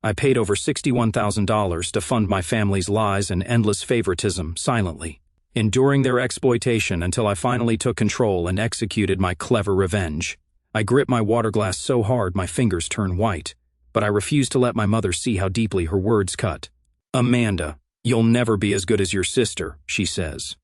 I paid over $61,000 to fund my family's lies and endless favoritism silently, enduring their exploitation until I finally took control and executed my clever revenge. I grip my water glass so hard my fingers turn white, but I refuse to let my mother see how deeply her words cut. "Amanda, you'll never be as good as your sister," she says.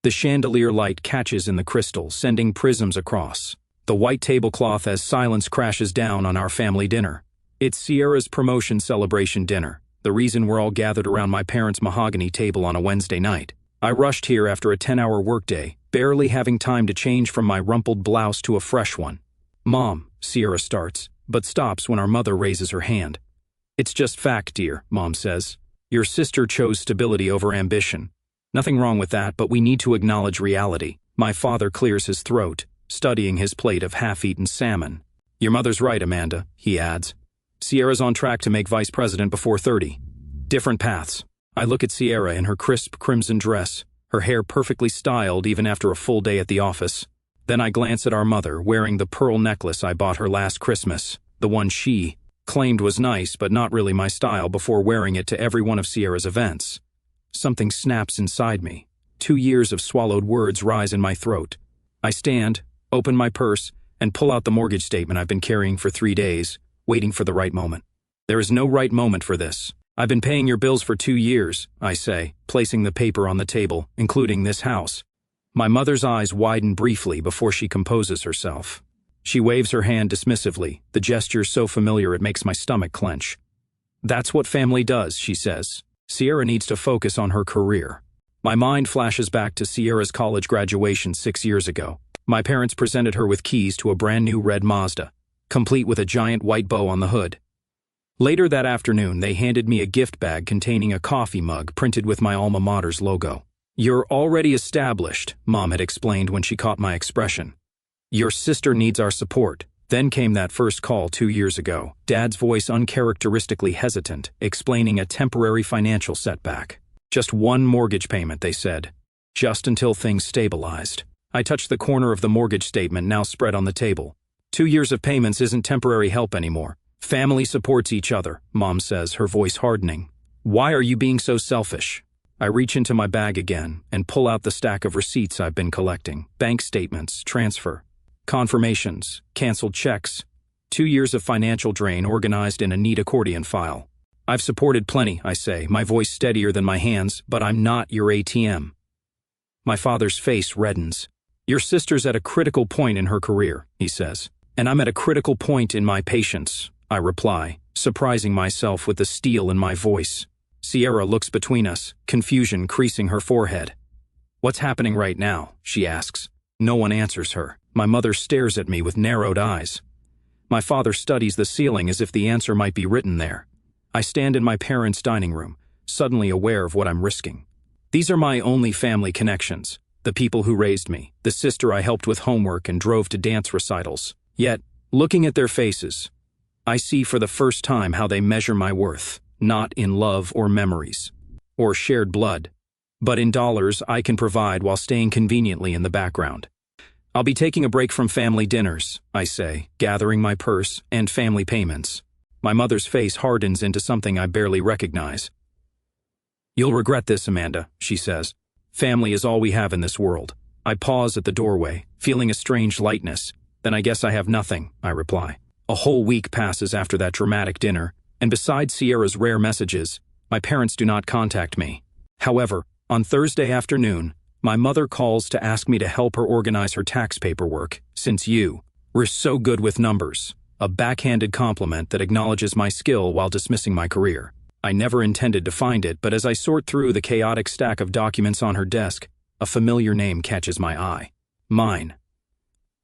The chandelier light catches in the crystal, sending prisms across the white tablecloth as silence crashes down on our family dinner. It's Sierra's promotion celebration dinner, the reason we're all gathered around my parents' mahogany table on a Wednesday night. I rushed here after a 10-hour workday, barely having time to change from my rumpled blouse to a fresh one. "Mom," Sierra starts, but stops when our mother raises her hand. "It's just fact, dear," Mom says. "Your sister chose stability over ambition. Nothing wrong with that, but we need to acknowledge reality." My father clears his throat, studying his plate of half-eaten salmon. "Your mother's right, Amanda," he adds. "Sierra's on track to make vice president before 30. Different paths." I look at Sierra in her crisp crimson dress, her hair perfectly styled even after a full day at the office. Then I glance at our mother, wearing the pearl necklace I bought her last Christmas, the one she claimed was nice but not really my style before wearing it to every one of Sierra's events. Something snaps inside me. 2 years of swallowed words rise in my throat. I stand, open my purse, and pull out the mortgage statement I've been carrying for 3 days, waiting for the right moment. "There is no right moment for this. I've been paying your bills for 2 years, I say, placing the paper on the table, including this house. My mother's eyes widen briefly before she composes herself. She waves her hand dismissively, the gesture so familiar it makes my stomach clench. "That's what family does," she says. "Sierra needs to focus on her career." My mind flashes back to Sierra's college graduation 6 years ago. My parents presented her with keys to a brand new red Mazda, complete with a giant white bow on the hood. Later that afternoon, they handed me a gift bag containing a coffee mug printed with my alma mater's logo. "You're already established," Mom had explained when she caught my expression. "Your sister needs our support." Then came that first call 2 years ago, Dad's voice uncharacteristically hesitant, explaining a temporary financial setback. "Just one mortgage payment," they said. "Just until things stabilized." I touched the corner of the mortgage statement now spread on the table. 2 years of payments isn't temporary help anymore. "Family supports each other," Mom says, her voice hardening. "Why are you being so selfish?" I reach into my bag again and pull out the stack of receipts I've been collecting. Bank statements, transfer, confirmations, canceled checks. 2 years of financial drain organized in a neat accordion file. "I've supported plenty," I say, my voice steadier than my hands, "but I'm not your ATM." My father's face reddens. "Your sister's at a critical point in her career," he says. "And I'm at a critical point in my patience," I reply, surprising myself with the steel in my voice. Sierra looks between us, confusion creasing her forehead. "What's happening right now?" she asks. No one answers her. My mother stares at me with narrowed eyes. My father studies the ceiling as if the answer might be written there. I stand in my parents' dining room, suddenly aware of what I'm risking. These are my only family connections, the people who raised me, the sister I helped with homework and drove to dance recitals. Yet, looking at their faces, I see for the first time how they measure my worth, not in love or memories, or shared blood, but in dollars I can provide while staying conveniently in the background. "I'll be taking a break from family dinners," I say, gathering my purse and family payments. My mother's face hardens into something I barely recognize. "You'll regret this, Amanda," she says. "Family is all we have in this world." I pause at the doorway, feeling a strange lightness. "Then I guess I have nothing," I reply. A whole week passes after that dramatic dinner, and besides Sierra's rare messages, my parents do not contact me. However, on Thursday afternoon, my mother calls to ask me to help her organize her tax paperwork, since we're so good with numbers, a backhanded compliment that acknowledges my skill while dismissing my career. I never intended to find it, but as I sort through the chaotic stack of documents on her desk, a familiar name catches my eye. Mine.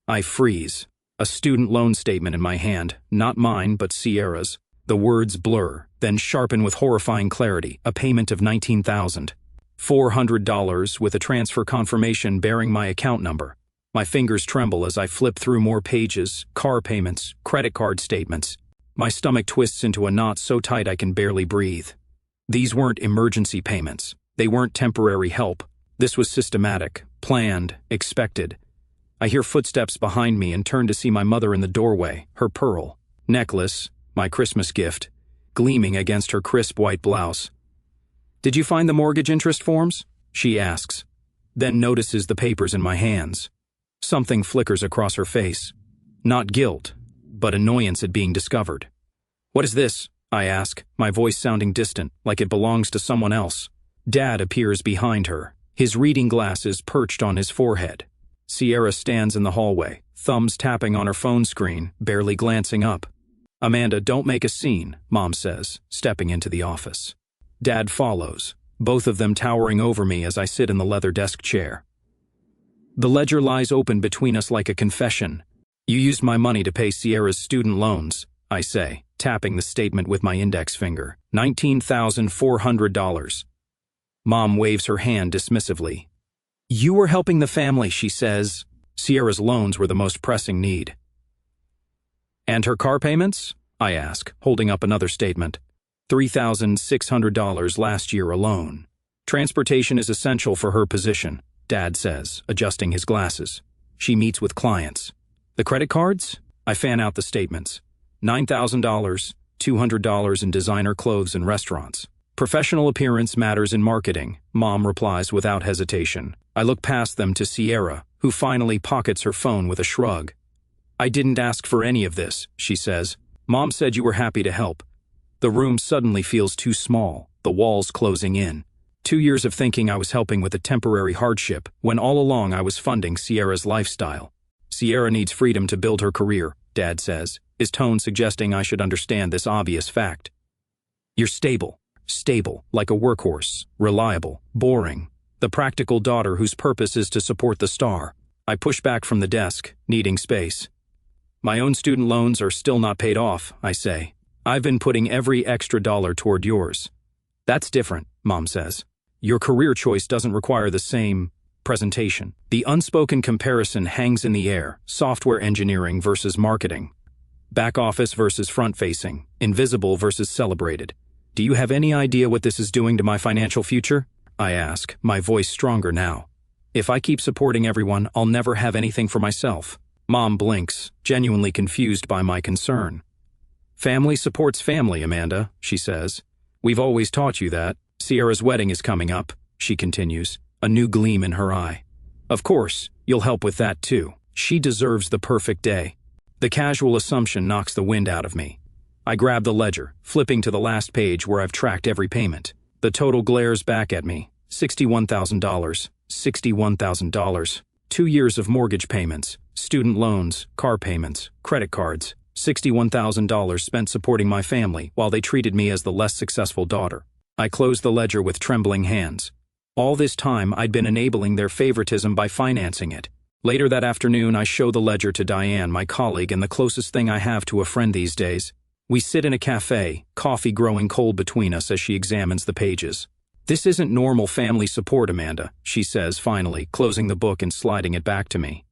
I freeze. A student loan statement in my hand, not mine but Sierra's. The words blur, then sharpen with horrifying clarity, a payment of $19,400 with a transfer confirmation bearing my account number. My fingers tremble as I flip through more pages, car payments, credit card statements. My stomach twists into a knot so tight I can barely breathe. These weren't emergency payments. They weren't temporary help. This was systematic, planned, expected. I hear footsteps behind me and turn to see my mother in the doorway, her pearl necklace, my Christmas gift, gleaming against her crisp white blouse. "Did you find the mortgage interest forms?" she asks, then notices the papers in my hands. Something flickers across her face. Not guilt, but annoyance at being discovered. "What is this?" I ask, my voice sounding distant, like it belongs to someone else. Dad appears behind her, his reading glasses perched on his forehead. Sierra stands in the hallway, thumbs tapping on her phone screen, barely glancing up. "Amanda, don't make a scene," Mom says, stepping into the office. Dad follows, both of them towering over me as I sit in the leather desk chair. The ledger lies open between us like a confession. "You used my money to pay Sierra's student loans," I say, tapping the statement with my index finger. $19,400. Mom waves her hand dismissively. "You were helping the family," she says. Sierra's loans were the most pressing need. "And her car payments?" I ask, holding up another statement. $3,600 last year alone. "Transportation is essential for her position," Dad says, adjusting his glasses. "She meets with clients." "The credit cards?" I fan out the statements. $9,000, $200 in designer clothes and restaurants. "Professional appearance matters in marketing," Mom replies without hesitation. I look past them to Sierra, who finally pockets her phone with a shrug. "I didn't ask for any of this," she says. "Mom said you were happy to help." The room suddenly feels too small, the walls closing in. 2 years of thinking I was helping with a temporary hardship, when all along I was funding Sierra's lifestyle. "Sierra needs freedom to build her career," Dad says, his tone suggesting I should understand this obvious fact. "You're stable, like a workhorse, reliable, boring. The practical daughter whose purpose is to support the star." I push back from the desk, needing space. "My own student loans are still not paid off," I say. "I've been putting every extra dollar toward yours." "That's different," Mom says. "Your career choice doesn't require the same presentation." The unspoken comparison hangs in the air: software engineering versus marketing, back office versus front-facing, invisible versus celebrated. "Do you have any idea what this is doing to my financial future?" I ask, my voice stronger now. "If I keep supporting everyone, I'll never have anything for myself." Mom blinks, genuinely confused by my concern. "Family supports family, Amanda," she says. "We've always taught you that. Sierra's wedding is coming up," she continues, a new gleam in her eye. "Of course, you'll help with that too. She deserves the perfect day." The casual assumption knocks the wind out of me. I grab the ledger, flipping to the last page where I've tracked every payment. The total glares back at me. $61,000. $61,000. 2 years of mortgage payments, student loans, car payments, credit cards. $61,000 spent supporting my family while they treated me as the less successful daughter. I closed the ledger with trembling hands. All this time I'd been enabling their favoritism by financing it. Later that afternoon I show the ledger to Diane, my colleague and the closest thing I have to a friend these days. We sit in a cafe, coffee growing cold between us as she examines the pages. "This isn't normal family support, Amanda," she says finally, closing the book and sliding it back to me.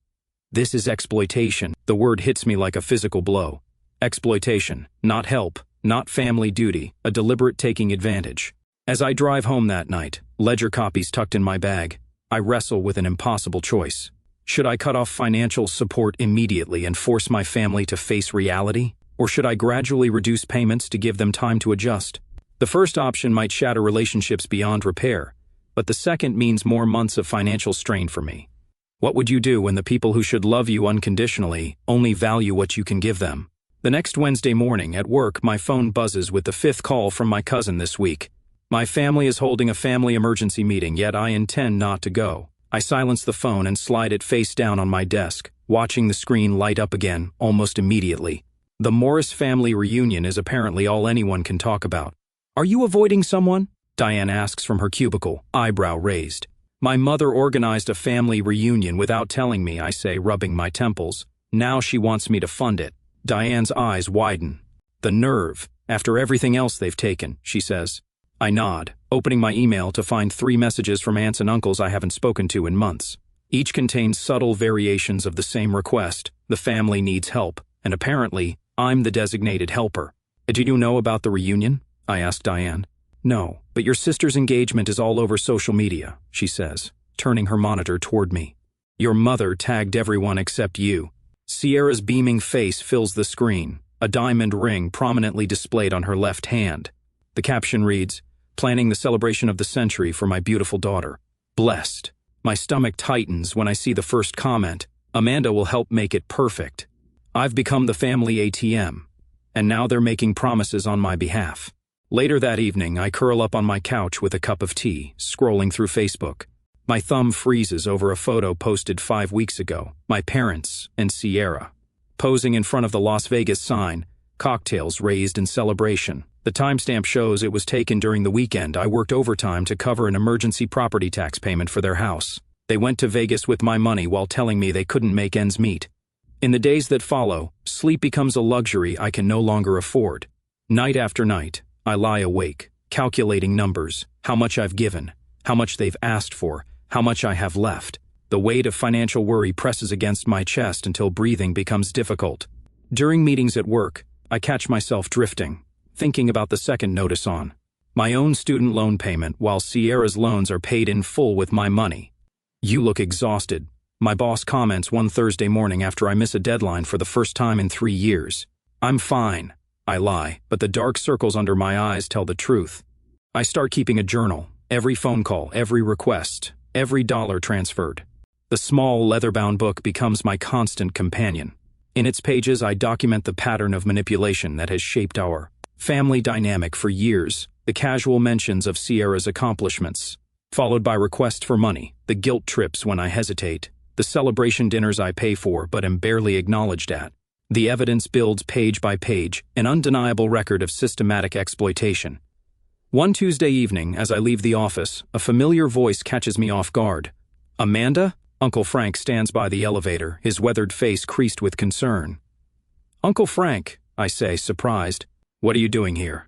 "This is exploitation." The word hits me like a physical blow. Exploitation, not help, not family duty, a deliberate taking advantage. As I drive home that night, ledger copies tucked in my bag, I wrestle with an impossible choice. Should I cut off financial support immediately and force my family to face reality? Or should I gradually reduce payments to give them time to adjust? The first option might shatter relationships beyond repair, but the second means more months of financial strain for me. What would you do when the people who should love you unconditionally only value what you can give them? The next Wednesday morning at work, my phone buzzes with the 5th call from my cousin this week. My family is holding a family emergency meeting, yet I intend not to go. I silence the phone and slide it face down on my desk, watching the screen light up again almost immediately. The Morris family reunion is apparently all anyone can talk about. "Are you avoiding someone?" Diane asks from her cubicle, eyebrow raised. "My mother organized a family reunion without telling me," I say, rubbing my temples. "Now she wants me to fund it." Diane's eyes widen. "The nerve, after everything else they've taken," she says. I nod, opening my email to find 3 messages from aunts and uncles I haven't spoken to in months. Each contains subtle variations of the same request: the family needs help, and apparently, I'm the designated helper. "Do you know about the reunion?" I ask Diane. "No, but your sister's engagement is all over social media," she says, turning her monitor toward me. "Your mother tagged everyone except you." Sierra's beaming face fills the screen. a diamond ring prominently displayed on her left hand. The caption reads, "Planning the celebration of the century for my beautiful daughter. Blessed." My stomach tightens when I see the first comment, "Amanda will help make it perfect." I've become the family ATM, and now they're making promises on my behalf. Later that evening, I curl up on my couch with a cup of tea, scrolling through Facebook. My thumb freezes over a photo posted 5 weeks ago, my parents and Sierra, posing in front of the Las Vegas sign, "Cocktails raised in celebration." The timestamp shows it was taken during the weekend I worked overtime to cover an emergency property tax payment for their house. They went to Vegas with my money while telling me they couldn't make ends meet. In the days that follow, sleep becomes a luxury I can no longer afford. Night after night, I lie awake, calculating numbers, how much I've given, how much they've asked for, how much I have left. The weight of financial worry presses against my chest until breathing becomes difficult. During meetings at work, I catch myself drifting, thinking about the second notice on my own student loan payment while Sierra's loans are paid in full with my money. "You look exhausted," my boss comments one Thursday morning after I miss a deadline for the first time in 3 years. "I'm fine," I lie, but the dark circles under my eyes tell the truth. I start keeping a journal, every phone call, every request, every dollar transferred. The small leather-bound book becomes my constant companion. In its pages, I document the pattern of manipulation that has shaped our family dynamic for years, the casual mentions of Sierra's accomplishments, followed by requests for money, the guilt trips when I hesitate, the celebration dinners I pay for but am barely acknowledged at. The evidence builds page by page, an undeniable record of systematic exploitation. One Tuesday evening, as I leave the office, a familiar voice catches me off guard. "Amanda?" Uncle Frank stands by the elevator, his weathered face creased with concern. "Uncle Frank," I say, surprised. "What are you doing here?"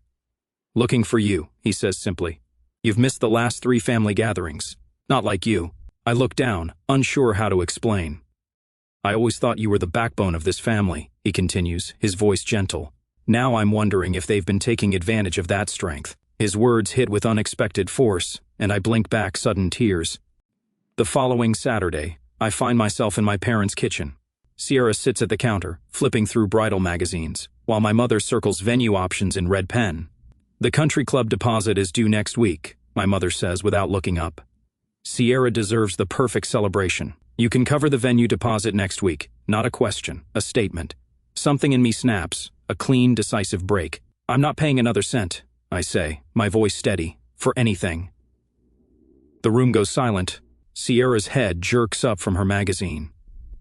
"Looking for you," he says simply. "You've missed the last 3 family gatherings. Not like you." I look down, unsure how to explain. "I always thought you were the backbone of this family," he continues, his voice gentle. "Now I'm wondering if they've been taking advantage of that strength." His words hit with unexpected force, and I blink back sudden tears. The following Saturday, I find myself in my parents' kitchen. Sierra sits at the counter, flipping through bridal magazines, while my mother circles venue options in red pen. "The country club deposit is due next week," my mother says without looking up. "Sierra deserves the perfect celebration. You can cover the venue deposit next week." Not a question, a statement. Something in me snaps, a clean, decisive break. "I'm not paying another cent," I say, my voice steady, "for anything." The room goes silent. Sierra's head jerks up from her magazine.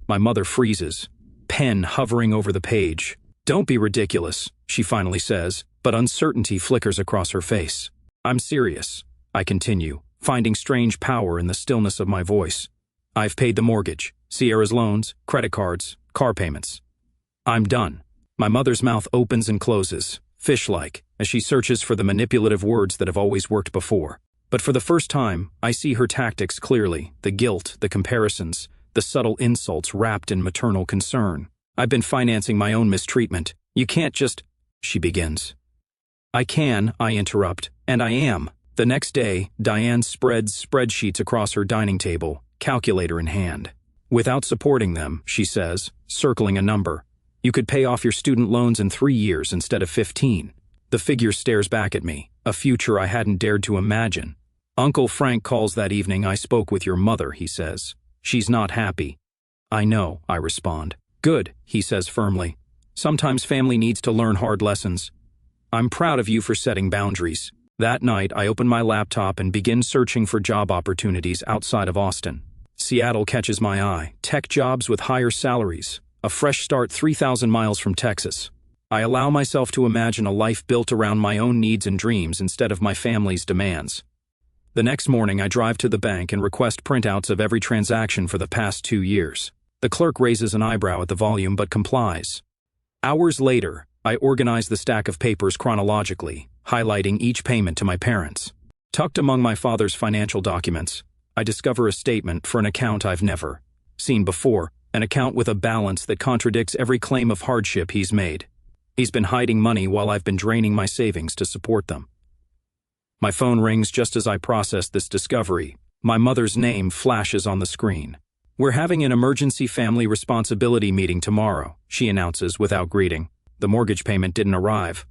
My mother freezes, pen hovering over the page. "Don't be ridiculous," she finally says, but uncertainty flickers across her face. "I'm serious," I continue, finding strange power in the stillness of my voice. "I've paid the mortgage, Sierra's loans, credit cards, car payments. I'm done." My mother's mouth opens and closes, fish-like, as she searches for the manipulative words that have always worked before. But for the first time, I see her tactics clearly, the guilt, the comparisons, the subtle insults wrapped in maternal concern. "I've been financing my own mistreatment. You can't just—" she begins. "I can," I interrupt, "and I am." The next day, Diane spreads spreadsheets across her dining table, calculator in hand. "Without supporting them," she says, circling a number, "you could pay off your student loans in 3 years instead of 15. The figure stares back at me, a future I hadn't dared to imagine. "Uncle Frank calls that evening I spoke with your mother," he says. "She's not happy." "I know," I respond. "Good," he says firmly. "Sometimes family needs to learn hard lessons. I'm proud of you for setting boundaries." That night, I open my laptop and begin searching for job opportunities outside of Austin. Seattle catches my eye, tech jobs with higher salaries, a fresh start 3,000 miles from Texas. I allow myself to imagine a life built around my own needs and dreams instead of my family's demands. The next morning, I drive to the bank and request printouts of every transaction for the past 2 years. The clerk raises an eyebrow at the volume but complies. Hours later, I organize the stack of papers chronologically, highlighting each payment to my parents. Tucked among my father's financial documents, I discover a statement for an account I've never seen before, an account with a balance that contradicts every claim of hardship he's made. He's been hiding money while I've been draining my savings to support them. My phone rings just as I process this discovery. My mother's name flashes on the screen. "We're having an emergency family responsibility meeting tomorrow," she announces without greeting. The mortgage payment didn't arrive.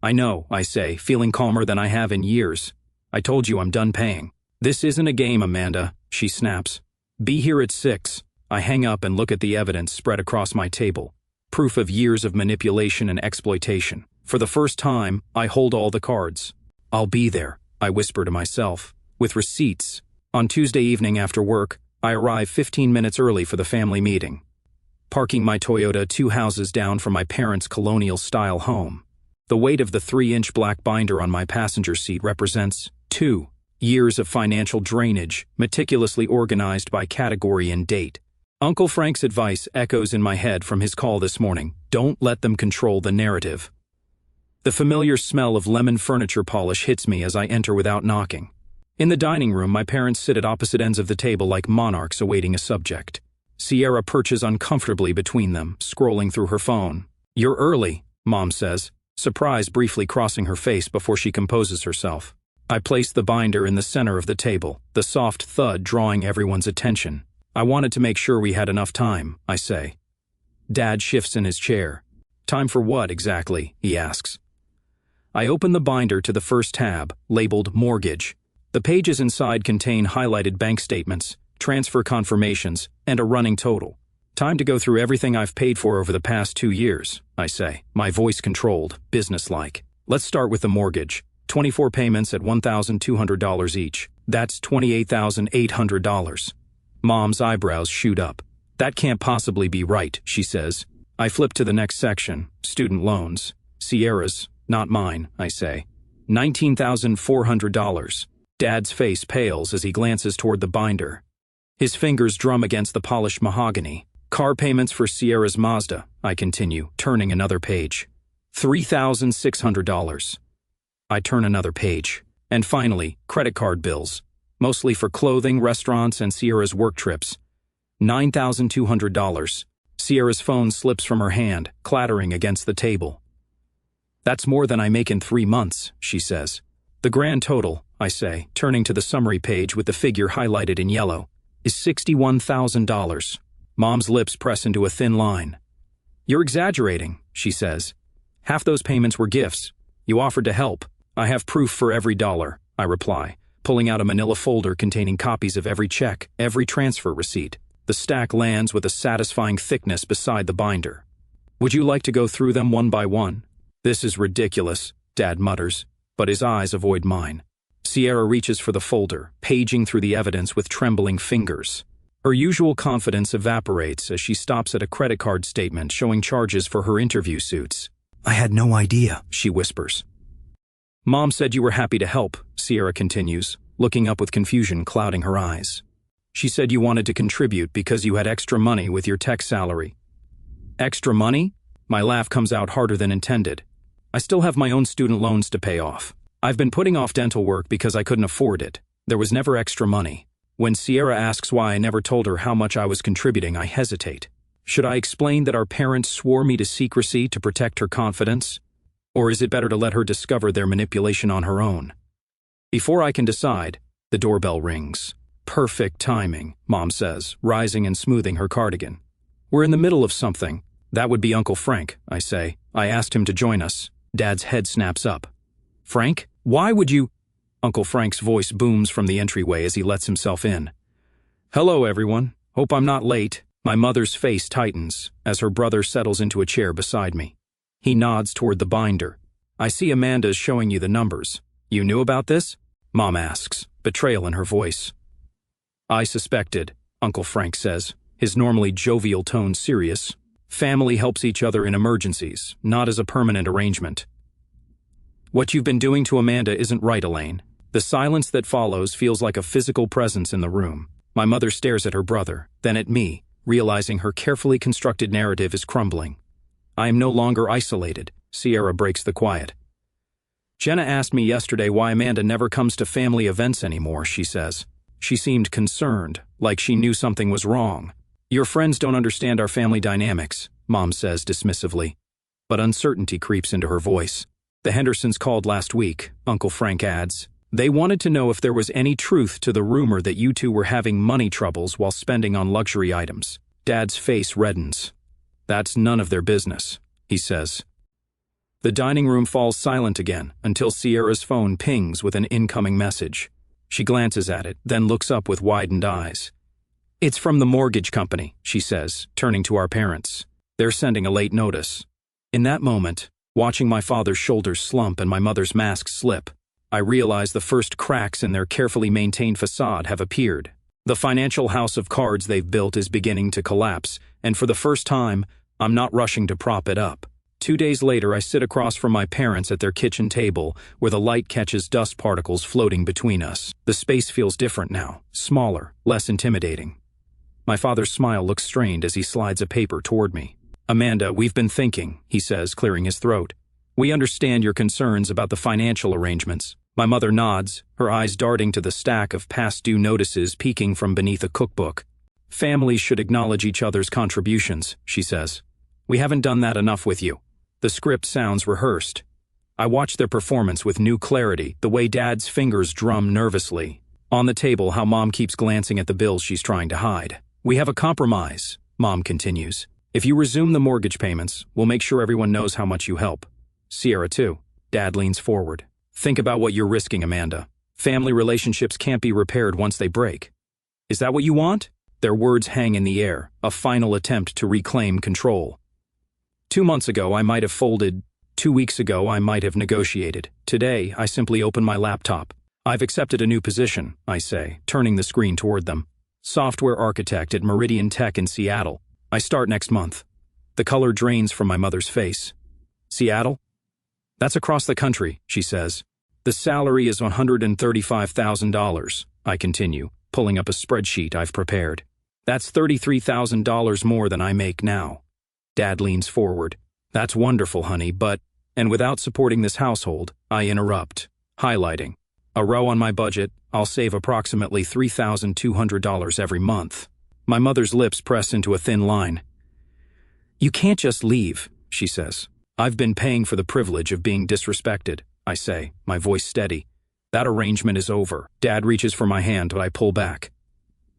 I know, I say, feeling calmer than I have in years. I told you I'm done paying. This isn't a game, Amanda, she snaps. Be here at 6. I hang up and look at the evidence spread across my table. Proof of years of manipulation and exploitation. For the first time, I hold all the cards. I'll be there, I whisper to myself, with receipts. On Tuesday evening after work, I arrive 15 minutes early for the family meeting. Parking my Toyota 2 houses down from my parents' colonial-style home. The weight of the 3-inch black binder on my passenger seat represents 2 years of financial drainage, meticulously organized by category and date. Uncle Frank's advice echoes in my head from his call this morning. Don't let them control the narrative. The familiar smell of lemon furniture polish hits me as I enter without knocking. In the dining room, my parents sit at opposite ends of the table like monarchs awaiting a subject. Sierra perches uncomfortably between them, scrolling through her phone. You're early, Mom says, surprise briefly crossing her face before she composes herself. I place the binder in the center of the table, the soft thud drawing everyone's attention. I wanted to make sure we had enough time, I say. Dad shifts in his chair. Time for what exactly, he asks. I open the binder to the first tab, labeled Mortgage. The pages inside contain highlighted bank statements, transfer confirmations, and a running total. Time to go through everything I've paid for over the past 2 years, I say, my voice controlled, businesslike. Let's start with the mortgage. 24 payments at $1,200 each. That's $28,800. Mom's eyebrows shoot up. That can't possibly be right, she says. I flip to the next section, student loans. Sierra's, not mine, I say. $19,400. Dad's face pales as he glances toward the binder. His fingers drum against the polished mahogany. Car payments for Sierra's Mazda, I continue, turning another page. $3,600. I turn another page. And finally, credit card bills. Mostly for clothing, restaurants, and Sierra's work trips. $9,200. Sierra's phone slips from her hand, clattering against the table. That's more than I make in 3 months, she says. The grand total, I say, turning to the summary page with the figure highlighted in yellow, is $61,000. Mom's lips press into a thin line. You're exaggerating, she says. Half those payments were gifts. You offered to help. I have proof for every dollar, I reply, pulling out a manila folder containing copies of every check, every transfer receipt. The stack lands with a satisfying thickness beside the binder. Would you like to go through them one by one? This is ridiculous, Dad mutters, but his eyes avoid mine. Sierra reaches for the folder, paging through the evidence with trembling fingers. Her usual confidence evaporates as she stops at a credit card statement showing charges for her interview suits. I had no idea, she whispers. Mom said you were happy to help, Sierra continues, looking up with confusion clouding her eyes. She said you wanted to contribute because you had extra money with your tech salary. Extra money? My laugh comes out harder than intended. I still have my own student loans to pay off. I've been putting off dental work because I couldn't afford it. There was never extra money. When Sierra asks why I never told her how much I was contributing, I hesitate. Should I explain that our parents swore me to secrecy to protect her confidence? Or is it better to let her discover their manipulation on her own? Before I can decide, the doorbell rings. Perfect timing, Mom says, rising and smoothing her cardigan. We're in the middle of something. That would be Uncle Frank, I say. I asked him to join us. Dad's head snaps up. Frank? Why would you? Uncle Frank's voice booms from the entryway as he lets himself in. Hello, everyone. Hope I'm not late. My mother's face tightens as her brother settles into a chair beside me. He nods toward the binder. I see Amanda's showing you the numbers. You knew about this? Mom asks, betrayal in her voice. I suspected, Uncle Frank says, his normally jovial tone serious. Family helps each other in emergencies, not as a permanent arrangement. What you've been doing to Amanda isn't right, Elaine. The silence that follows feels like a physical presence in the room. My mother stares at her brother, then at me, realizing her carefully constructed narrative is crumbling. I am no longer isolated. Sierra breaks the quiet. Jenna asked me yesterday why Amanda never comes to family events anymore, she says. She seemed concerned, like she knew something was wrong. Your friends don't understand our family dynamics, Mom says dismissively. But uncertainty creeps into her voice. The Hendersons called last week, Uncle Frank adds. They wanted to know if there was any truth to the rumor that you two were having money troubles while spending on luxury items. Dad's face reddens. That's none of their business, he says. The dining room falls silent again until Sierra's phone pings with an incoming message. She glances at it, then looks up with widened eyes. "It's from the mortgage company," she says, turning to our parents. "They're sending a late notice." In that moment, watching my father's shoulders slump and my mother's mask slip, I realize the first cracks in their carefully maintained facade have appeared. The financial house of cards they've built is beginning to collapse, and for the first time, I'm not rushing to prop it up. 2 days later, I sit across from my parents at their kitchen table, where the light catches dust particles floating between us. The space feels different now, smaller, less intimidating. My father's smile looks strained as he slides a paper toward me. "Amanda, we've been thinking," he says, clearing his throat. "We understand your concerns about the financial arrangements." My mother nods, her eyes darting to the stack of past due notices peeking from beneath a cookbook. "Families should acknowledge each other's contributions," she says. "We haven't done that enough with you." The script sounds rehearsed. I watch their performance with new clarity, the way Dad's fingers drum nervously. On the table, how Mom keeps glancing at the bills she's trying to hide. "We have a compromise," Mom continues. "If you resume the mortgage payments, we'll make sure everyone knows how much you help. Sierra, too." Dad leans forward. "Think about what you're risking, Amanda. Family relationships can't be repaired once they break." "Is that what you want?" Their words hang in the air, a final attempt to reclaim control. 2 months ago, I might have folded. 2 weeks ago, I might have negotiated. Today, I simply open my laptop. "I've accepted a new position," I say, turning the screen toward them. "Software architect at Meridian Tech in Seattle. I start next month." The color drains from my mother's face. "Seattle? That's across the country," she says. "The salary is $135,000, I continue, pulling up a spreadsheet I've prepared. "That's $33,000 more than I make now." Dad leans forward. "That's wonderful, honey, but..." And without supporting this household, I interrupt, highlighting. "A row on my budget, I'll save approximately $3,200 every month." My mother's lips press into a thin line. "You can't just leave," she says. "I've been paying for the privilege of being disrespected," I say, my voice steady. "That arrangement is over." Dad reaches for my hand, but I pull back.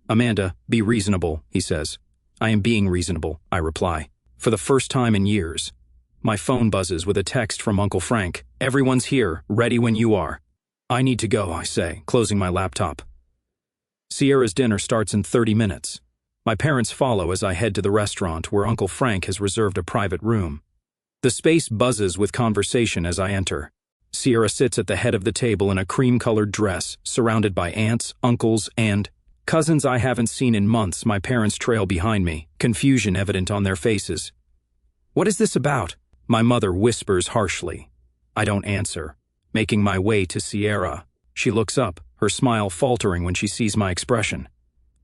"Amanda, be reasonable," he says. "I am being reasonable," I reply. For the first time in years, my phone buzzes with a text from Uncle Frank. "Everyone's here, ready when you are." "I need to go," I say, closing my laptop. Sierra's dinner starts in 30 minutes. My parents follow as I head to the restaurant where Uncle Frank has reserved a private room. The space buzzes with conversation as I enter. Sierra sits at the head of the table in a cream-colored dress, surrounded by aunts, uncles, and cousins I haven't seen in months. My parents trail behind me, confusion evident on their faces. "What is this about?" My mother whispers harshly. I don't answer, making my way to Sierra. She looks up, her smile faltering when she sees my expression.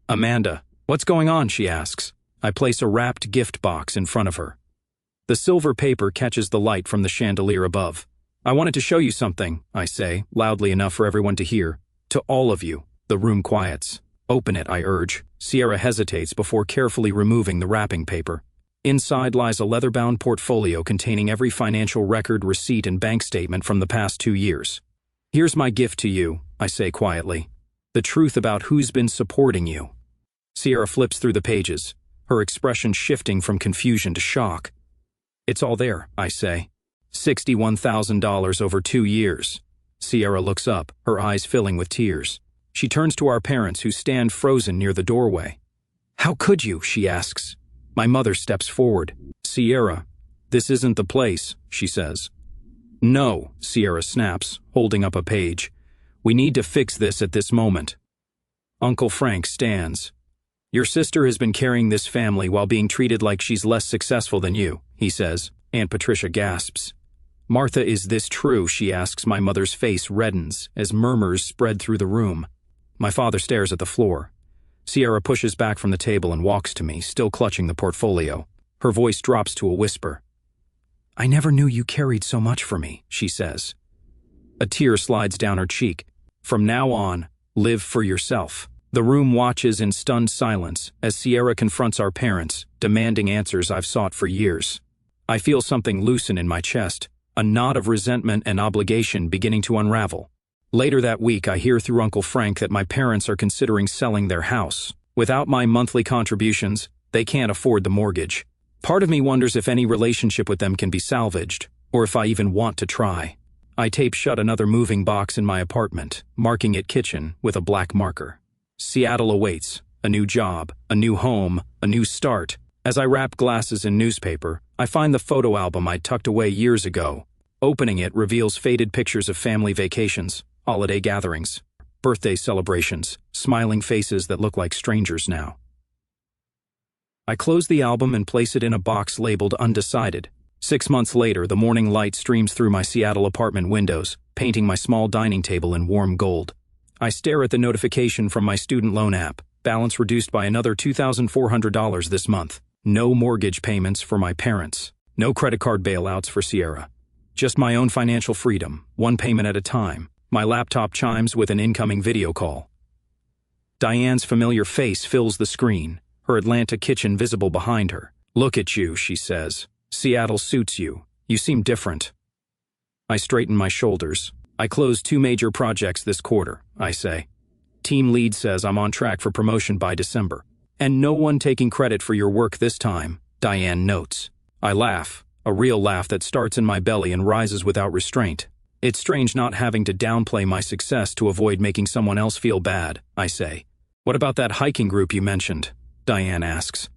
"Amanda, what's going on?" she asks. I place a wrapped gift box in front of her. The silver paper catches the light from the chandelier above. "I wanted to show you something," I say, loudly enough for everyone to hear. "To all of you." The room quiets. "Open it," I urge. Sierra hesitates before carefully removing the wrapping paper. Inside lies a leather-bound portfolio containing every financial record, receipt, and bank statement from the past 2 years. "Here's my gift to you," I say quietly. "The truth about who's been supporting you." Sierra flips through the pages, her expression shifting from confusion to shock. "It's all there," I say. $61,000 over 2 years. Sierra looks up, her eyes filling with tears. She turns to our parents, who stand frozen near the doorway. "How could you?" she asks. My mother steps forward. "Sierra, this isn't the place," she says. "No," Sierra snaps, holding up a page. "We need to fix this at this moment." Uncle Frank stands. "Your sister has been carrying this family while being treated like she's less successful than you," he says. Aunt Patricia gasps. "Martha, is this true?" she asks. My mother's face reddens as murmurs spread through the room. My father stares at the floor. Sierra pushes back from the table and walks to me, still clutching the portfolio. Her voice drops to a whisper. "I never knew you carried so much for me," she says. A tear slides down her cheek. "From now on, live for yourself." The room watches in stunned silence as Sierra confronts our parents, demanding answers I've sought for years. I feel something loosen in my chest, a knot of resentment and obligation beginning to unravel. Later that week, I hear through Uncle Frank that my parents are considering selling their house. Without my monthly contributions, they can't afford the mortgage. Part of me wonders if any relationship with them can be salvaged. or if I even want to try. I tape shut another moving box in my apartment, marking it kitchen with a black marker. Seattle awaits. A new job, a new home, a new start. As I wrap glasses in newspaper, I find the photo album I tucked away years ago. Opening it reveals faded pictures of family vacations, holiday gatherings, birthday celebrations, smiling faces that look like strangers now. I close the album and place it in a box labeled undecided. 6 months later, the morning light streams through my Seattle apartment windows, painting my small dining table in warm gold. I stare at the notification from my student loan app. Balance reduced by another $2,400 this month. No mortgage payments for my parents. No credit card bailouts for Sierra. Just my own financial freedom, one payment at a time. My laptop chimes with an incoming video call. Diane's familiar face fills the screen, her Atlanta kitchen visible behind her. "Look at you," she says. "Seattle suits you. You seem different." I straighten my shoulders. "I closed 2 major projects this quarter," I say. "Team lead says I'm on track for promotion by December. And no one taking credit for your work this time," Diane notes. I laugh, a real laugh that starts in my belly and rises without restraint. "It's strange not having to downplay my success to avoid making someone else feel bad," I say. "What about that hiking group you mentioned?" Diane asks.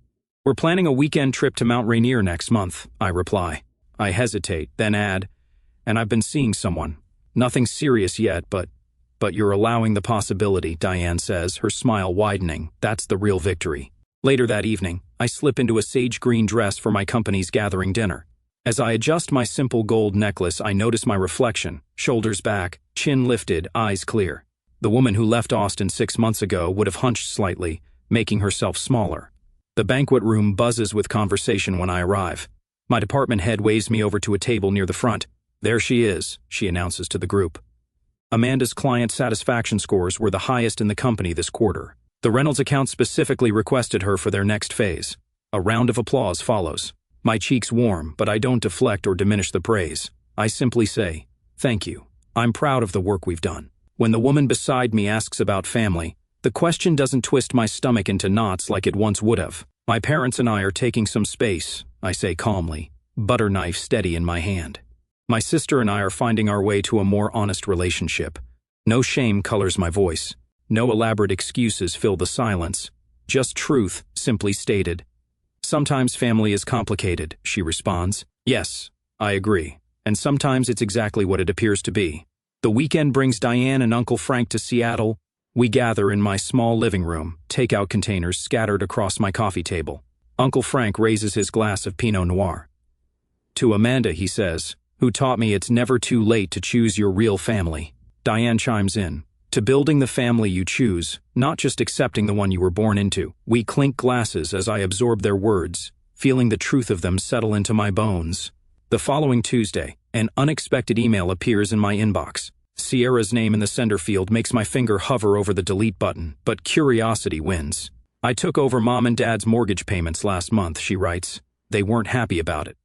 "We're planning a weekend trip to Mount Rainier next month," I reply. I hesitate, then add, "And I've been seeing someone. Nothing serious yet, but you're allowing the possibility," Diane says, her smile widening. That's the real victory. Later that evening, I slip into a sage green dress for my company's gathering dinner. As I adjust my simple gold necklace, I notice my reflection, shoulders back, chin lifted, eyes clear. The woman who left Austin 6 months ago would have hunched slightly, making herself smaller. The banquet room buzzes with conversation when I arrive. My department head waves me over to a table near the front. "There she is," she announces to the group. Amanda's client satisfaction scores were the highest in the company this quarter. The Reynolds account specifically requested her for their next phase. A round of applause follows. My cheeks warm, but I don't deflect or diminish the praise. I simply say, "Thank you. I'm proud of the work we've done." When the woman beside me asks about family, the question doesn't twist my stomach into knots like it once would have. "My parents and I are taking some space," I say calmly, butter knife steady in my hand. "My sister and I are finding our way to a more honest relationship." No shame colors my voice. No elaborate excuses fill the silence. Just truth, simply stated. "Sometimes family is complicated," she responds. "Yes, I agree. And sometimes it's exactly what it appears to be." The weekend brings Diane and Uncle Frank to Seattle. We gather in my small living room, takeout containers scattered across my coffee table. Uncle Frank raises his glass of Pinot Noir. "To Amanda," he says, "who taught me it's never too late to choose your real family." Diane chimes in. "To building the family you choose, not just accepting the one you were born into." We clink glasses as I absorb their words, feeling the truth of them settle into my bones. The following Tuesday, an unexpected email appears in my inbox. Sierra's name in the sender field makes my finger hover over the delete button, but curiosity wins. "I took over Mom and Dad's mortgage payments last month," she writes. "They weren't happy about it.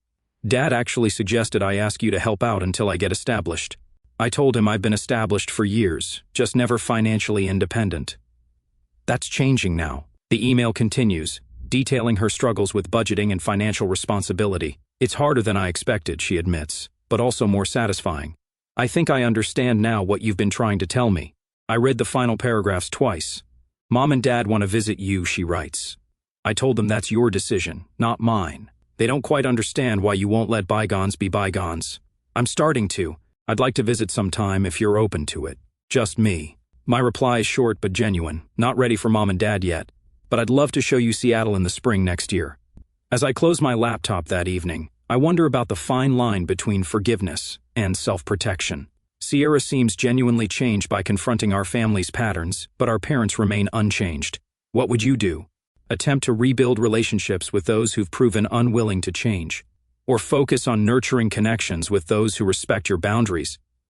Dad actually suggested I ask you to help out until I get established." I told him I've been established for years, just never financially independent. That's changing now. The email continues, detailing her struggles with budgeting and financial responsibility. "It's harder than I expected," she admits, "but also more satisfying. I think I understand now what you've been trying to tell me." I read the final paragraphs twice. "Mom and Dad want to visit you," she writes. "I told them that's your decision, not mine. They don't quite understand why you won't let bygones be bygones. I'm starting to. I'd like to visit sometime if you're open to it. Just me." My reply is short but genuine. "Not ready for Mom and Dad yet, but I'd love to show you Seattle in the spring next year." As I close my laptop that evening, I wonder about the fine line between forgiveness and self-protection. Sierra seems genuinely changed by confronting our family's patterns, but our parents remain unchanged. What would you do? Attempt to rebuild relationships with those who've proven unwilling to change? Or focus on nurturing connections with those who respect your boundaries?